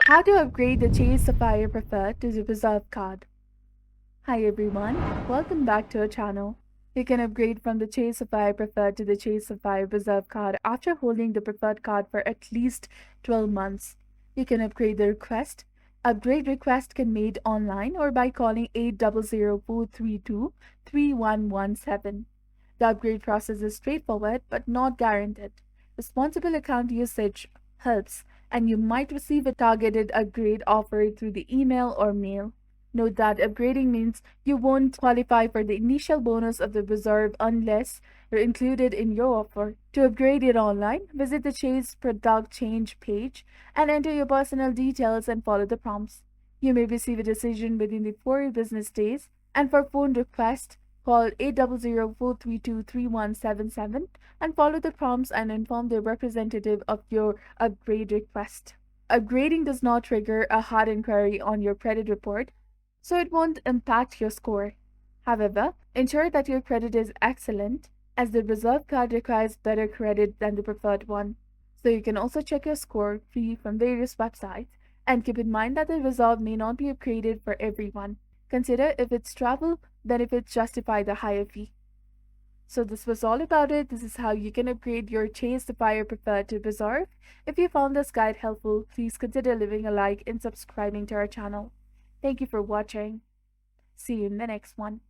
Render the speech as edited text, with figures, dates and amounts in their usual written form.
How to upgrade the Chase Sapphire Preferred to the Reserve card. Hi everyone, welcome back to our channel. You can upgrade from the Chase Sapphire Preferred to the Chase Sapphire Reserve card after holding the Preferred card for at least 12 months. You can upgrade the request. Upgrade request can be made online or by calling 800-432-3117. The upgrade process is straightforward but not guaranteed. Responsible account usage helps, and you might receive a targeted upgrade offer through the email or mail. Note that upgrading means you won't qualify for the initial bonus of the reserve unless you're included in your offer. To upgrade it online, visit the Chase product change page and enter your personal details and follow the prompts. You may receive a decision within the 4 business days, and for phone request, call 800-432-3177 and follow the prompts and inform the representative of your upgrade request. Upgrading does not trigger a hard inquiry on your credit report, so it won't impact your score. However, ensure that your credit is excellent, as the reserve card requires better credit than the preferred one. So you can also check your score free from various websites, and keep in mind that the reserve may not be upgraded for everyone. Consider if its travel benefits justify the higher fee. So this was all about it. This is how you can upgrade your Chase Sapphire Preferred to Reserve. If you found this guide helpful, please consider leaving a like and subscribing to our channel. Thank you for watching. See you in the next one.